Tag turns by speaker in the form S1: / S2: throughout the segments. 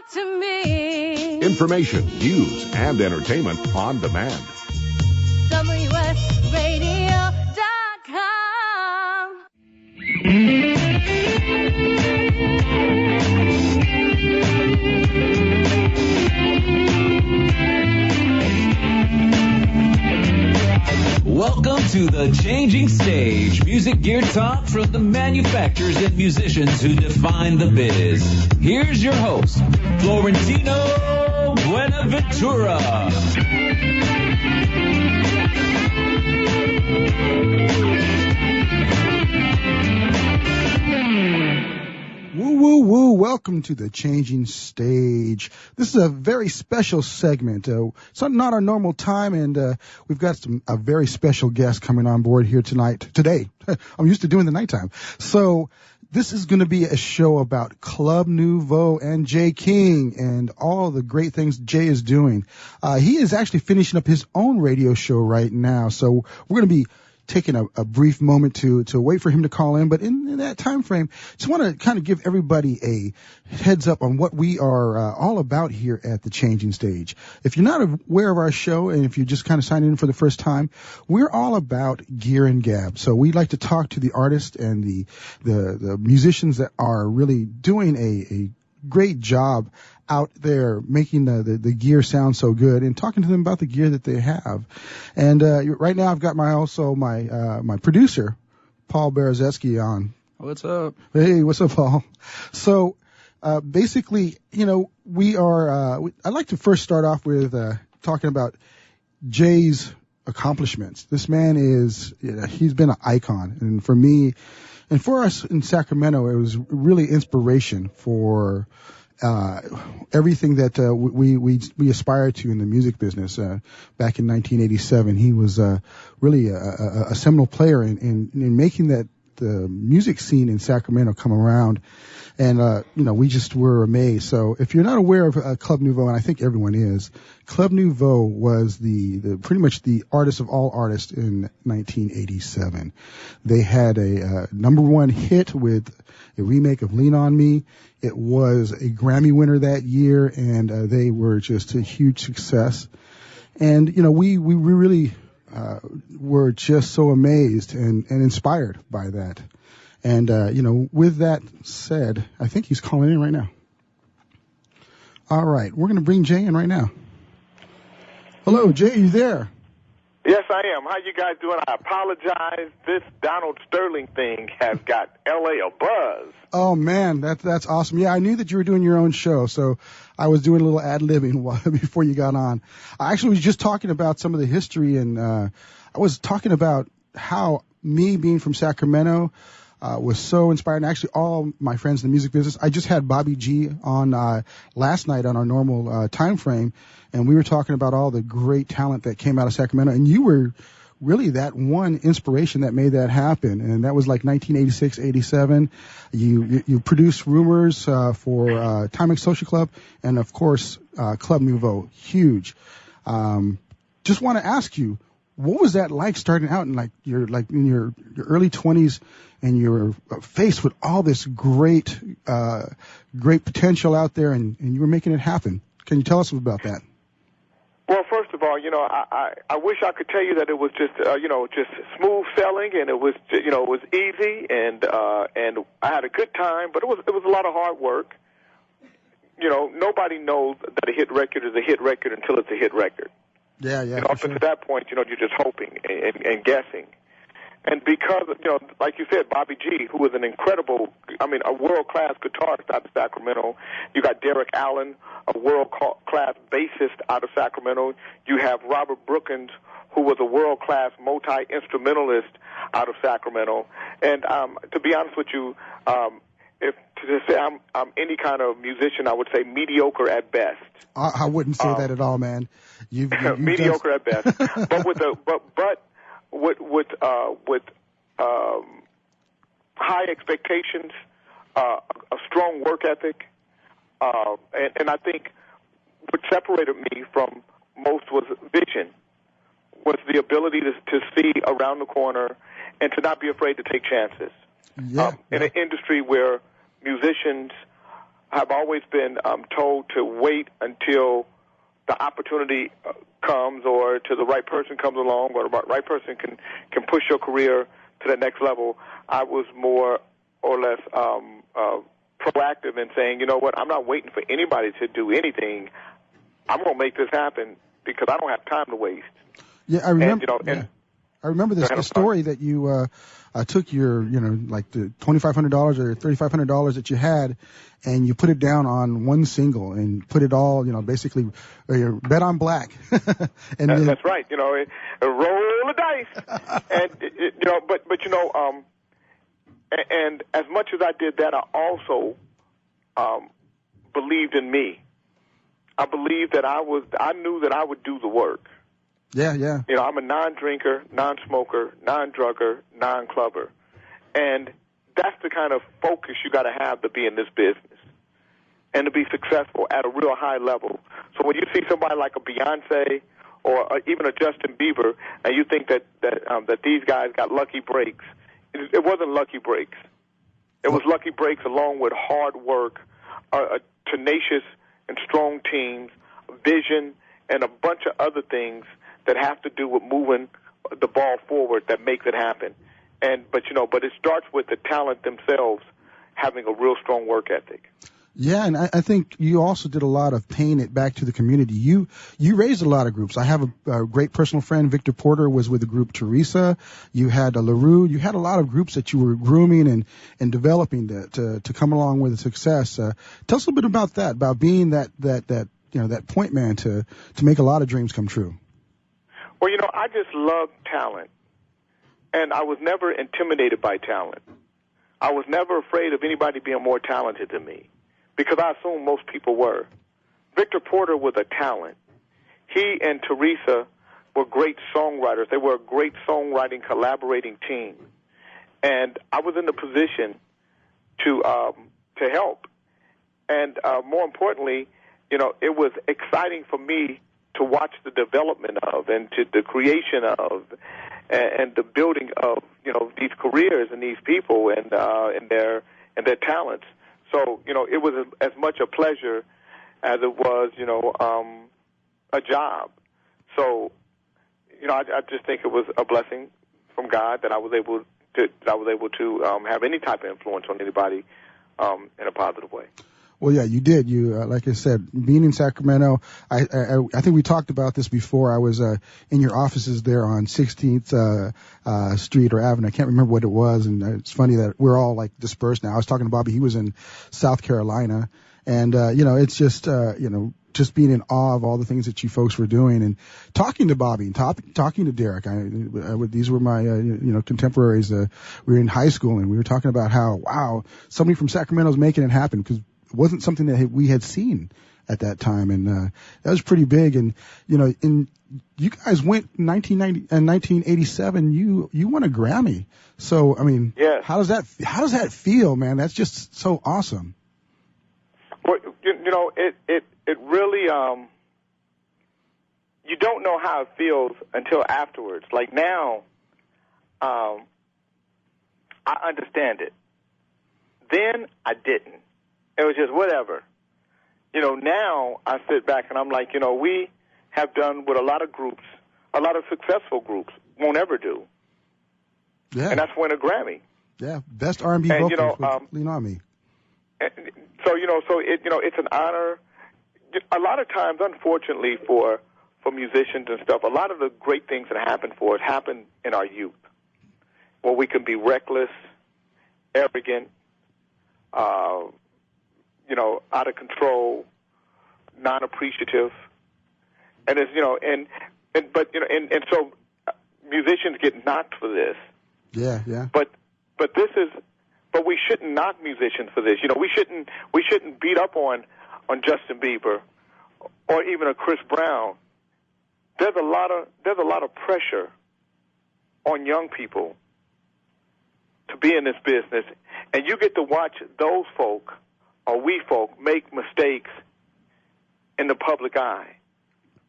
S1: to me.
S2: Information, news, and entertainment on demand.
S1: WSRadio.com.
S3: Welcome to The Changing Stage, music gear talk from the manufacturers and musicians who define the biz. Here's your host, Florentino Buenaventura.
S4: Woo, woo, woo. Welcome to The Changing Stage. This is a very special segment. It's not our normal time, and we've got a very special guest coming on board here today. I'm used to doing the nighttime. So this is going to be a show about Club Nouveau and Jay King and all the great things Jay is doing. He is actually finishing up his own radio show right now. So we're going to be taking a brief moment to wait for him to call in, but in that time frame, just want to kind of give everybody a heads up on what we are all about here at The Changing Stage. If you're not aware of our show, and if you just kind of signed in for the first time, we're all about gear and gab. So we like to talk to the artists and the musicians that are really doing a great job out there making the gear sound so good and talking to them about the gear that they have. And right now I've got my producer, Paul Berezetsky, on.
S5: What's up?
S4: Hey, what's up, Paul? So basically, we are I'd like to first start off with talking about Jay's accomplishments. This man he's been an icon, and for me and for us in Sacramento, it was really inspiration for everything that we aspire to in the music business. Back in 1987, he was really a seminal player in making the music scene in Sacramento come around. And we just were amazed. So if you're not aware of Club Nouveau, and I think everyone is, Club Nouveau was the pretty much the artist of all artists in 1987. They had a number one hit with a remake of Lean on Me. It was a Grammy winner that year, and they were just a huge success. And we really were just so amazed and inspired by that. And with that said, I think he's calling in right now. All right, we're going to bring Jay in right now. Hello, Jay, you there?
S6: Yes, I am. How you guys doing? I apologize. This Donald Sterling thing has got L.A. a buzz.
S4: Oh, man, that's awesome. Yeah, I knew that you were doing your own show, so I was doing a little ad-libbing before you got on. I actually was just talking about some of the history, and I was talking about how me being from Sacramento was so inspired. And actually, all my friends in the music business. I just had Bobby G on last night on our normal time frame, and we were talking about all the great talent that came out of Sacramento. And you were really that one inspiration that made that happen. And that was like 1986, 87. You produced Rumors for Timex Social Club, and of course Club Nouveau, huge. Just want to ask you, what was that like starting out in your early 20s, and you're faced with all this great potential out there, and you were making it happen? Can you tell us about that?
S6: Well, first of all, I wish I could tell you that it was just just smooth sailing, and it was it was easy, and I had a good time, but it was a lot of hard work. Nobody knows that a hit record is a hit record until it's a hit record.
S4: Yeah.
S6: Up to that point, you're just hoping and guessing. And because, like you said, Bobby G, who was a world-class guitarist out of Sacramento. You got Derek Allen, a world-class bassist out of Sacramento. You have Robert Brookins, who was a world-class multi-instrumentalist out of Sacramento. And to be honest with you, if to say I'm any kind of musician, I would say mediocre at best.
S4: I wouldn't say that at all, man. You've
S6: mediocre at best. But with high expectations, a strong work ethic, and I think what separated me from most was vision, was the ability to see around the corner and to not be afraid to take chances. In an industry where musicians have always been told to wait until the opportunity comes, or till the right person comes along, or the right person can push your career to the next level. I was more or less proactive in saying, you know what, I'm not waiting for anybody to do anything. I'm going to make this happen because I don't have time to waste.
S4: Yeah, I remember.
S6: And,
S4: I remember this the story that you took your, like the $2,500 or $3,500 that you had, and you put it down on one single and put it all, basically, bet on black. And
S6: that's right. Roll the dice, and and as much as I did that, I also believed in me. I believed that I knew that I would do the work.
S4: Yeah, yeah.
S6: I'm a non-drinker, non-smoker, non-drugger, non-clubber. And that's the kind of focus you got to have to be in this business and to be successful at a real high level. So when you see somebody like a Beyonce or even a Justin Bieber, and you think that these guys got lucky breaks, it wasn't lucky breaks. It was lucky breaks along with hard work, a tenacious and strong teams, vision, and a bunch of other things that have to do with moving the ball forward that makes it happen. But it starts with the talent themselves having a real strong work ethic.
S4: Yeah, and I think you also did a lot of paying it back to the community. You raised a lot of groups. I have a great personal friend, Victor Porter, was with the group Teresa. You had LaRue. You had a lot of groups that you were grooming and developing to come along with success. Tell us a little bit about that, about being that point man to make a lot of dreams come true.
S6: Well, I just love talent, and I was never intimidated by talent. I was never afraid of anybody being more talented than me, because I assumed most people were. Victor Porter was a talent. He and Teresa were great songwriters. They were a great songwriting, collaborating team. And I was in the position to help. And more importantly, it was exciting for me to watch the development of and to the creation of and the building of these careers and these people and their talents. So it was as much a pleasure as it was a job. So I just think it was a blessing from God that I was able to have any type of influence on anybody in a positive way.
S4: Well, yeah, you did. You, like I said, being in Sacramento, I think we talked about this before. I was, in your offices there on 16th, Street or Avenue. I can't remember what it was. And it's funny that we're all like dispersed now. I was talking to Bobby. He was in South Carolina. And, it's just, just being in awe of all the things that you folks were doing and talking to Bobby and talking to Derek. These were my, contemporaries. We were in high school and we were talking about how, wow, somebody from Sacramento's making it happen, because it wasn't something that we had seen at that time, and that was pretty big. And you guys went in 1987. You won a Grammy. So I mean,
S6: yes.
S4: How does that feel, man? That's just so awesome.
S6: Well, it really you don't know how it feels until afterwards. Like now, I understand it. Then I didn't. It was just whatever. Now I sit back and I'm like, we have done what a lot of groups, a lot of successful groups won't ever do.
S4: Yeah.
S6: And that's win a Grammy.
S4: Yeah. Best R&B vocals with Lean On Me.
S6: So, it's an honor. A lot of times, unfortunately, for musicians and stuff, a lot of the great things that happen for us happen in our youth, where we can be reckless, arrogant, out of control, non-appreciative, and so musicians get knocked for this.
S4: Yeah, yeah.
S6: But we shouldn't knock musicians for this. We shouldn't beat up on Justin Bieber or even a Chris Brown. There's a lot of pressure on young people to be in this business, and you get to watch those folk or we folk make mistakes in the public eye.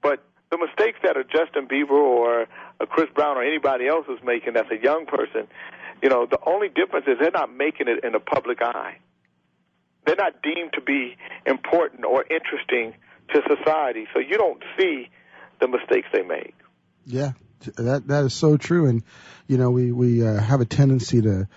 S6: But the mistakes that a Justin Bieber or a Chris Brown or anybody else is making that's a young person, the only difference is they're not making it in the public eye. they're not deemed to be important or interesting to society, so you don't see the mistakes they make.
S4: Yeah, that is so true. And we have a tendency to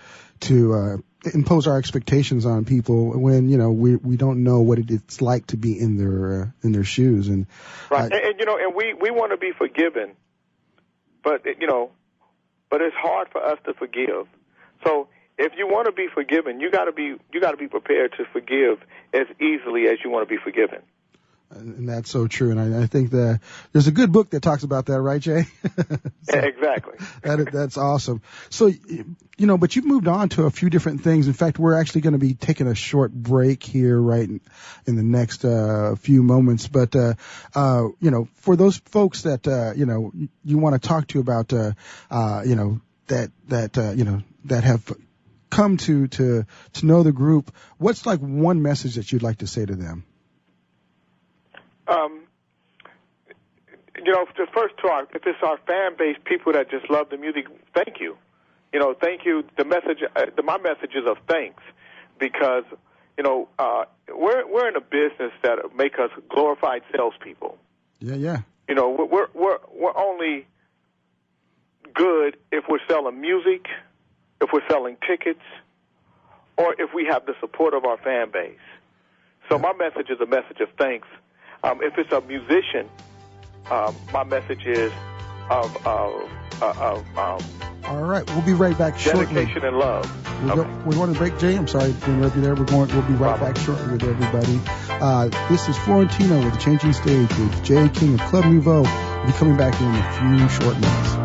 S4: impose our expectations on people when we don't know what it's like to be in their shoes. And
S6: right, and we want to be forgiven, but it's hard for us to forgive. So if you want to be forgiven, you got to be prepared to forgive as easily as you want to be forgiven.
S4: And that's so true. And I think that there's a good book that talks about that, right, Jay?
S6: So, exactly.
S4: That's awesome. So, but you've moved on to a few different things. In fact, we're actually going to be taking a short break here right in the next few moments. But, for those folks that, you want to talk to about, that have come to know the group, what's like one message that you'd like to say to them? If it's our fan base, people that just love the music, thank you. Thank you. My message is of thanks, because we're in a business that make us glorified salespeople. Yeah. We're only good if we're selling music, if we're selling tickets, or if we have the support of our fan base. So my message is a message of thanks. If it's a musician, my message is of all right, we'll be right back shortly.
S6: Dedication and love.
S4: We want to break, Jay. I'm sorry to interrupt you there. We'll be right back shortly with everybody. This is Florentino with The Changing Stage with Jay King of Club Nouveau. We'll be coming back in a few short minutes.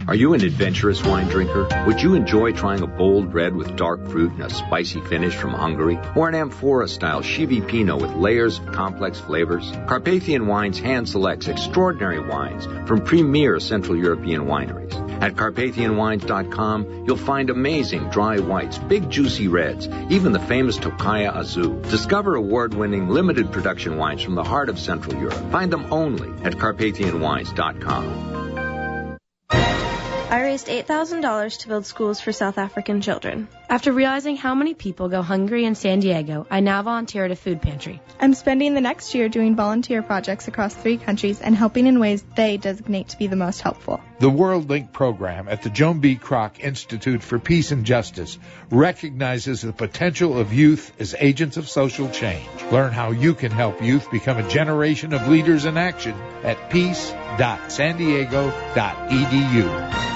S5: Are you an adventurous wine drinker? Would you enjoy trying a bold red with dark fruit and a spicy finish from Hungary? Or an amphora-style Chivi Pinot with layers of complex flavors? Carpathian Wines hand selects extraordinary wines from premier Central European wineries. At CarpathianWines.com, you'll find amazing dry whites, big juicy reds, even the famous Tokaja Azul. Discover award-winning limited production wines from the heart of Central Europe. Find them only at CarpathianWines.com.
S7: I raised $8,000 to build schools for South African children.
S8: After realizing how many people go hungry in San Diego, I now volunteer at a food pantry.
S9: I'm spending the next year doing volunteer projects across 3 countries and helping in ways they designate to be the most helpful.
S10: The World Link program at the Joan B. Kroc Institute for Peace and Justice recognizes the potential of youth as agents of social change. Learn how you can help youth become a generation of leaders in action at peace.sandiego.edu.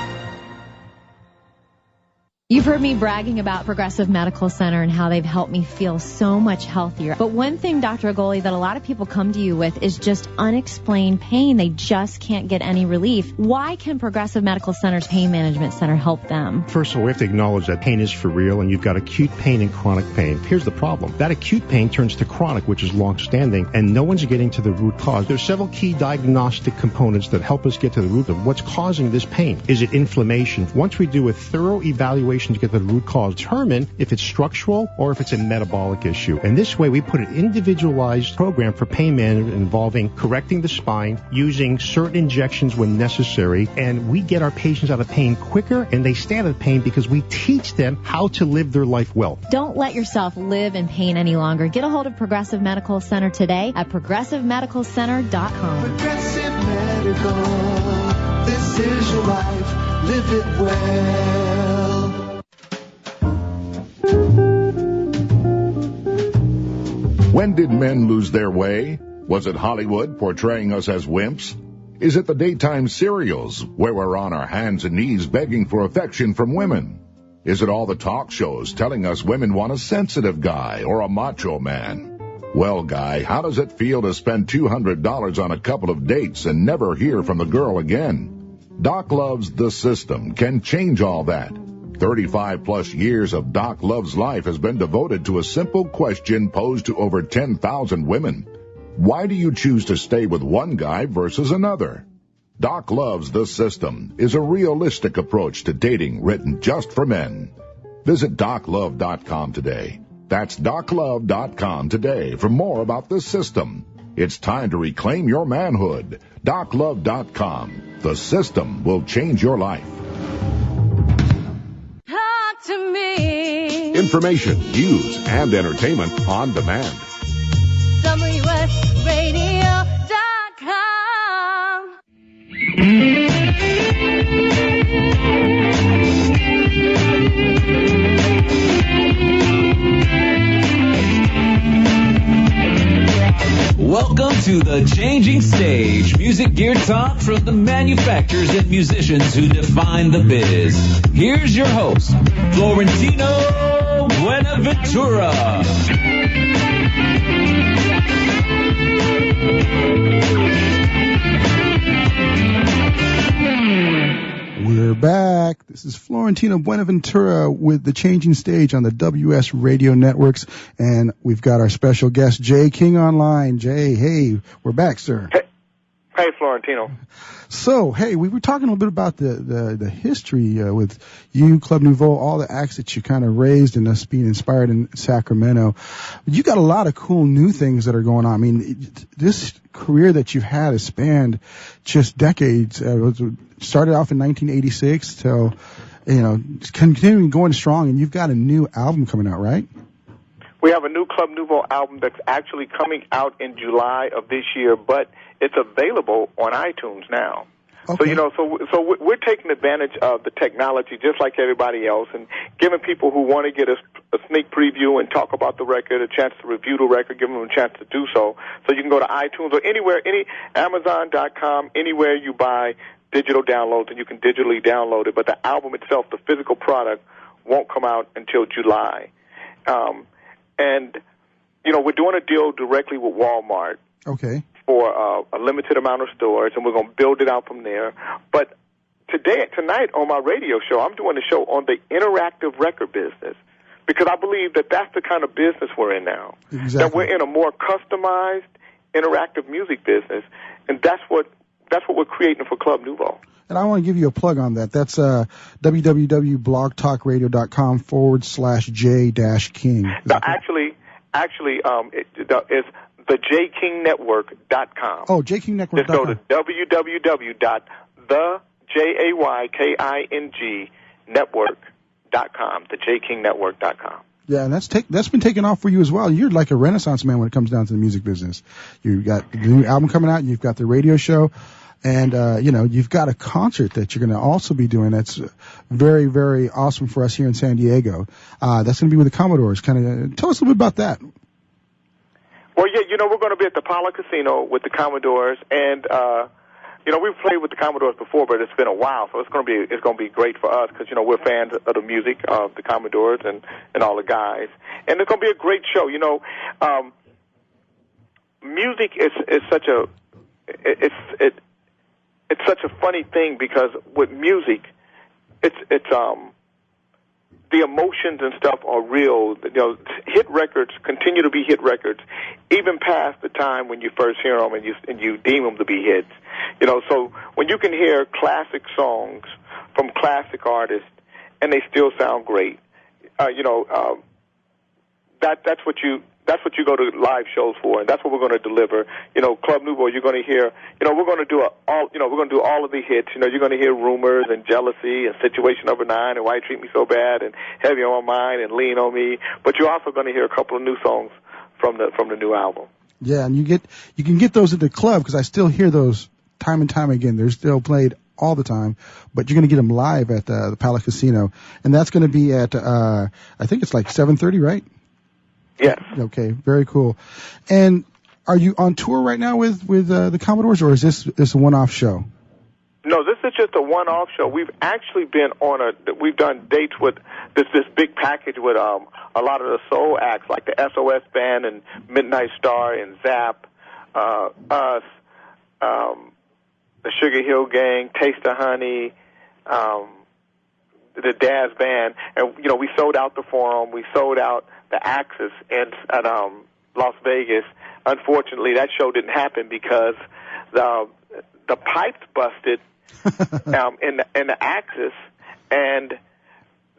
S11: You've heard me bragging about Progressive Medical Center and how they've helped me feel so much healthier. But one thing, Dr. Agoli, that a lot of people come to you with is just unexplained pain. They just can't get any relief. Why can Progressive Medical Center's Pain Management Center help them?
S12: First of all, we have to acknowledge that pain is for real, and you've got acute pain and chronic pain. Here's the problem. That acute pain turns to chronic, which is long-standing, and no one's getting to the root cause. There's several key diagnostic components that help us get to the root of what's causing this pain. Is it inflammation? Once we do a thorough evaluation to get to the root cause, determine if it's structural or if it's a metabolic issue. And this way we put an individualized program for pain management involving correcting the spine, using certain injections when necessary, and we get our patients out of pain quicker, and they stay out of pain because we teach them how to live their life well.
S11: Don't let yourself live in pain any longer. Get a hold of Progressive Medical Center today at progressivemedicalcenter.com.
S13: Progressive Medical, this is your life, live it well.
S2: When did men lose their way? Was it Hollywood portraying us as wimps? Is it the daytime serials where we're on our hands and knees begging for affection from women? Is it all the talk shows telling us women want a sensitive guy or a macho man? Well, guy, how does it feel to spend $200 on a couple of dates and never hear from the girl again? Doc Love's The System can change all that. 35-plus years of Doc Love's life has been devoted to a simple question posed to over 10,000 women. Why do you choose to stay with one guy versus another? Doc Love's The System is a realistic approach to dating written just for men. Visit DocLove.com today. That's DocLove.com today for more about The System. It's time to reclaim your manhood. DocLove.com. The system will change your life.
S1: Talk to me.
S2: Information, news, and entertainment on demand.
S1: WSRadio.com.
S3: Welcome to the Changing Stage, music gear talk from the manufacturers and musicians who define the biz. Here's your host, Florentino Buenaventura.
S4: We're back. This is Florentino Buenaventura with the Changing Stage on the WS Radio Networks, and we've got our special guest, Jay King, online. Jay, hey, we're back, sir.
S6: Hey, Florentino.
S4: So, hey, we were talking a little bit about the history with you, Club Nouveau, all the acts that you kind of raised and us being inspired in Sacramento. You got a lot of cool new things that are going on. I mean, this career that you've had has spanned just decades. Started off in 1986 till, continuing going strong, and you've got a new album coming out, right?
S6: We have a new Club Nouveau album that's actually coming out in July of this year, but it's available on iTunes now.
S4: Okay.
S6: So we're taking advantage of the technology just like everybody else, and giving people who want to get a sneak preview and talk about the record a chance to review the record, giving them a chance to do so. So you can go to iTunes or anywhere, Amazon.com, anywhere you buy digital downloads, and you can digitally download it. But the album itself, the physical product, won't come out until July. And we're doing a deal directly with Walmart.
S4: Okay.
S6: For a limited amount of stores, and we're going to build it out from there. But tonight on my radio show, I'm doing a show on the interactive record business, because I believe that that's the kind of business we're in now.
S4: Exactly.
S6: That we're in a more customized, interactive music business, and that's what we're creating for Club Nouveau.
S4: And I want to give you a plug on that. That's www.blogtalkradio.com/J-King.
S6: It's thejkingnetwork.com.
S4: Oh, jkingnetwork.com.
S6: Just go to www.thejkingnetwork.com, thejkingnetwork.com.
S4: Yeah, and that's been taking off for you as well. You're like a renaissance man when it comes down to the music business. You've got the new album coming out, you've got the radio show, and you've got a concert that you're going to also be doing. That's very, very awesome for us here in San Diego. That's going to be with the Commodores. Kind of tell us a little bit about that.
S6: Well, yeah, we're going to be at the Apollo Casino with the Commodores, and we've played with the Commodores before, but it's been a while, so it's going to be great for us because we're fans of the music of the Commodores and all the guys, and it's going to be a great show. Music is such a it's such a funny thing, because with music, it's the emotions and stuff are real. Hit records continue to be hit records, even past the time when you first hear them and you deem them to be hits. So when you can hear classic songs from classic artists and they still sound great, that's what you go to live shows for, and that's what we're going to deliver. Club Nouveau, you're going to hear, we're going to do all of the hits. You're going to hear Rumors and Jealousy and Situation Number 9 and Why You Treat Me So Bad and Heavy on My Mind and Lean on Me. But you're also going to hear a couple of new songs from the new album.
S4: Yeah, and you can get those at the club, because I still hear those time and time again. They're still played all the time, but you're going to get them live at the Palace Casino, and that's going to be at I think it's like 7:30, right?
S6: Yes.
S4: Okay, very cool. And are you on tour right now with the Commodores, or is this a one-off show?
S6: No, this is just a one-off show. We've actually been we've done dates with this big package with a lot of the soul acts, like the SOS Band and Midnight Star and Zap, us, the Sugar Hill Gang, Taste of Honey, the Daz Band, and we sold out the Forum, we sold out the Axis at Las Vegas. Unfortunately, that show didn't happen because the pipes busted in the Axis, and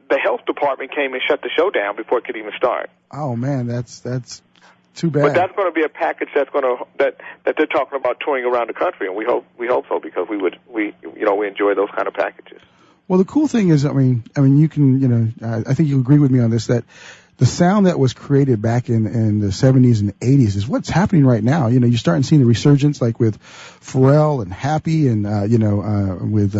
S6: the health department came and shut the show down before it could even start.
S4: Oh man, that's Too bad.
S6: But that's going to be a package that they're talking about touring around the country, and we hope so, because we enjoy those kind of packages.
S4: Well, the cool thing is, I mean, you can, I think you'll agree with me on this, that the sound that was created back in the 70s and 80s is what's happening right now. You're starting to see the resurgence, like with Pharrell and Happy and, with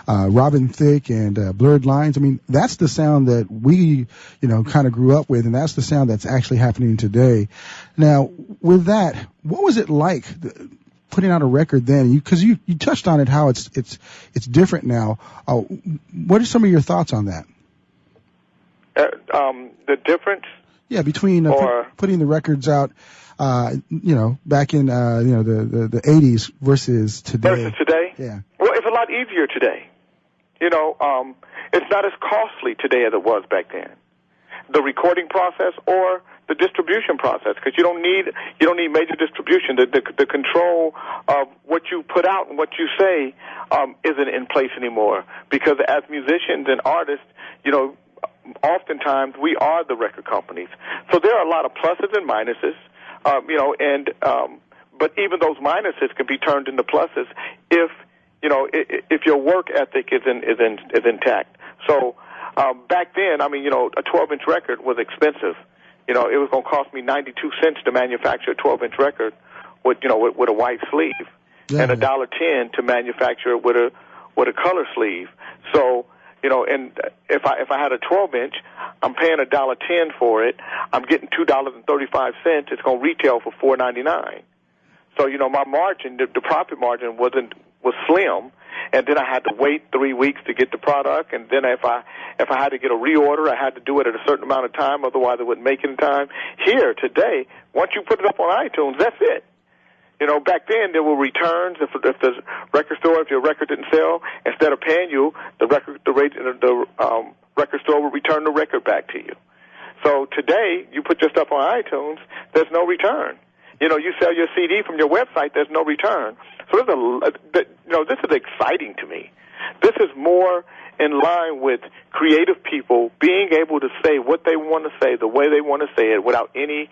S4: Robin Thicke and Blurred Lines. I mean, that's the sound that we, kind of grew up with, and that's the sound that's actually happening today. Now, with that, what was it like putting out a record then? Because you touched on it, how it's different now. What are some of your thoughts on that?
S6: The difference?
S4: Yeah, between putting the records out, back in, the 80s versus today.
S6: Versus today?
S4: Yeah.
S6: Well, it's a lot easier today. It's not as costly today as it was back then. The recording process or the distribution process, because you don't need major distribution. The control of what you put out and what you say isn't in place anymore, because as musicians and artists, oftentimes we are the record companies. So there are a lot of pluses and minuses, but even those minuses can be turned into pluses if your work ethic is intact. So back then, a 12-inch record was expensive. It was going to cost me 92 cents to manufacture a 12-inch record with a white sleeve, and $1.10 to manufacture it with a color sleeve. So, and if I had a 12-inch, I'm paying $1.10 for it. I'm getting $2.35. It's going to retail for $4.99. So, my margin, the profit margin was slim. And then I had to wait 3 weeks to get the product. And then if I had to get a reorder, I had to do it at a certain amount of time. Otherwise, I wouldn't make it in time. Here today, once you put it up on iTunes, that's it. Back then there were returns. If the record store, if your record didn't sell, instead of paying you, the record store would return the record back to you. So today, you put your stuff on iTunes, there's no return. You sell your CD from your website, there's no return. So this is exciting to me. This is more in line with creative people being able to say what they want to say, the way they want to say it, without any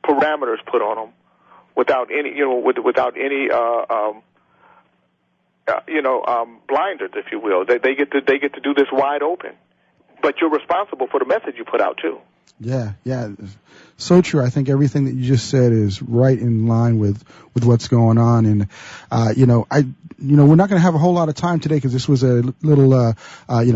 S6: parameters put on them, without any blinders, if you will. They get to do this wide open, but you're responsible for the message you put out too.
S4: Yeah. So true. I think everything that you just said is right in line with what's going on. And, we're not going to have a whole lot of time today because this was a little,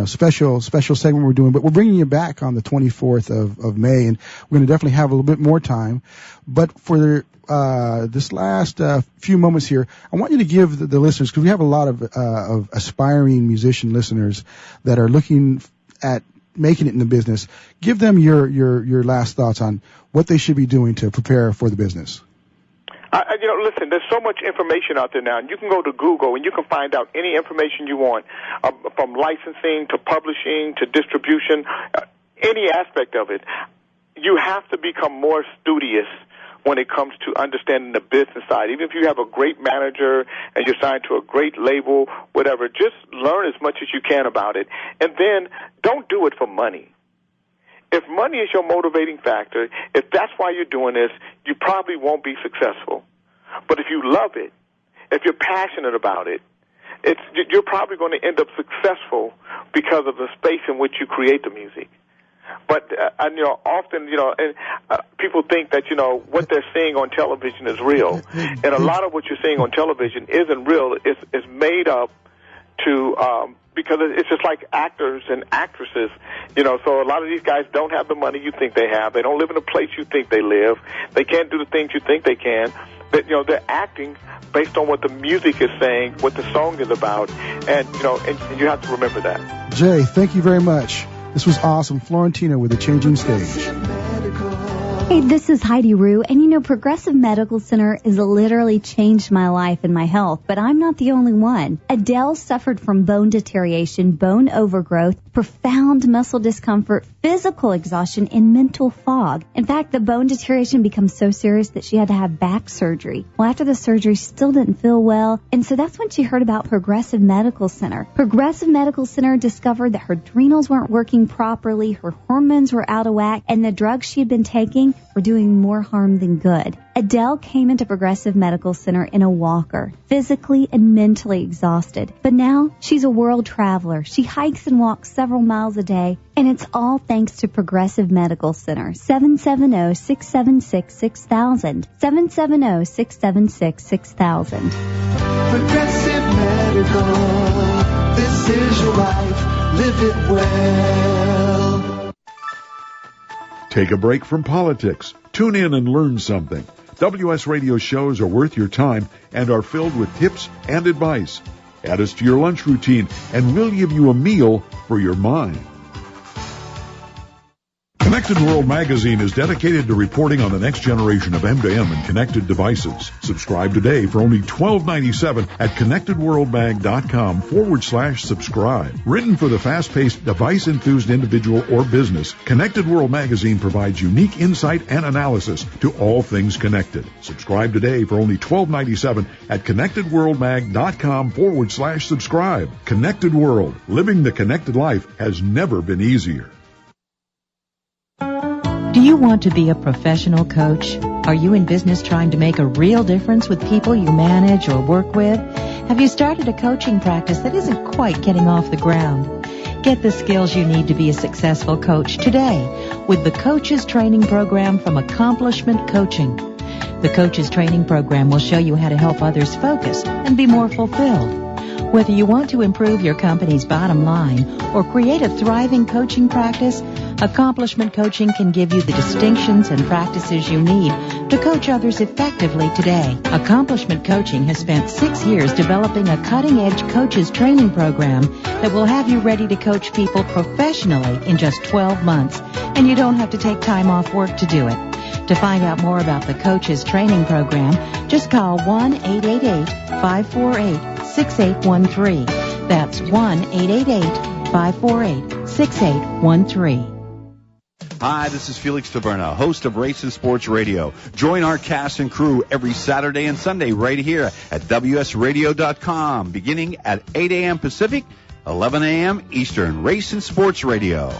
S4: special segment we're doing, but we're bringing you back on the 24th of May, and we're going to definitely have a little bit more time. But for this last few moments here, I want you to give the listeners, because we have a lot of aspiring musician listeners that are looking at making it in the business. Give them your last thoughts on what they should be doing to prepare for the business.
S6: Listen, there's so much information out there now, and you can go to Google and you can find out any information you want, from licensing to publishing to distribution, any aspect of it. You have to become more studious when it comes to understanding the business side. Even if you have a great manager and you're signed to a great label, whatever, just learn as much as you can about it. And then don't do it for money. If money is your motivating factor, if that's why you're doing this, you probably won't be successful. But if you love it, if you're passionate about it, you're probably going to end up successful because of the space in which you create the music. But often, people think that what they're seeing on television is real, and a lot of what you're seeing on television isn't real. It's made up to because it's just like actors and actresses. So a lot of these guys don't have the money you think they have. They don't live in the place you think they live. They can't do the things you think they can. But they're acting based on what the music is saying, what the song is about, and you have to remember that.
S4: Jay, thank you very much. This was awesome. Florentino with The Changing Stage.
S14: Hey, this is Heidi Rue, and Progressive Medical Center has literally changed my life and my health, but I'm not the only one. Adele suffered from bone deterioration, bone overgrowth, profound muscle discomfort, physical exhaustion, and mental fog. In fact, the bone deterioration becomes so serious that she had to have back surgery. Well, after the surgery, she still didn't feel well, and so that's when she heard about Progressive Medical Center. Progressive Medical Center discovered that her adrenals weren't working properly, her hormones were out of whack, and the drugs she had been taking were doing more harm than good. Adele came into Progressive Medical Center in a walker, physically and mentally exhausted. But now she's a world traveler. She hikes and walks several miles a day, and it's all thanks to Progressive Medical Center. 770-676-6000. 770-676-6000.
S13: Progressive Medical. This is your life. Live it well.
S15: Take a break from politics. Tune in and learn something. WS Radio shows are worth your time and are filled with tips and advice. Add us to your lunch routine, and we'll give you a meal for your mind. Connected World Magazine is dedicated to reporting on the next generation of M2M and connected devices. Subscribe today for only $12.97 at connectedworldmag.com/subscribe. Written for the fast-paced, device-enthused individual or business, Connected World Magazine provides unique insight and analysis to all things connected. Subscribe today for only $12.97 at connectedworldmag.com/subscribe. Connected World. Living the connected life has never been easier.
S16: Do you want to be a professional coach? Are you in business trying to make a real difference with people you manage or work with? Have you started a coaching practice that isn't quite getting off the ground? Get the skills you need to be a successful coach today with the Coaches Training Program from Accomplishment Coaching. The Coaches Training Program will show you how to help others focus and be more fulfilled. Whether you want to improve your company's bottom line or create a thriving coaching practice, Accomplishment Coaching can give you the distinctions and practices you need to coach others effectively today. Accomplishment Coaching has spent 6 years developing a cutting-edge coaches training program that will have you ready to coach people professionally in just 12 months, and you don't have to take time off work to do it. To find out more about the Coaches Training Program, just call 1-888-548-6813. That's 1-888-548-6813.
S17: Hi, this is Felix Taverna, host of Race and Sports Radio. Join our cast and crew every Saturday and Sunday right here at WSRadio.com, beginning at 8 a.m. Pacific, 11 a.m. Eastern. Race and Sports Radio.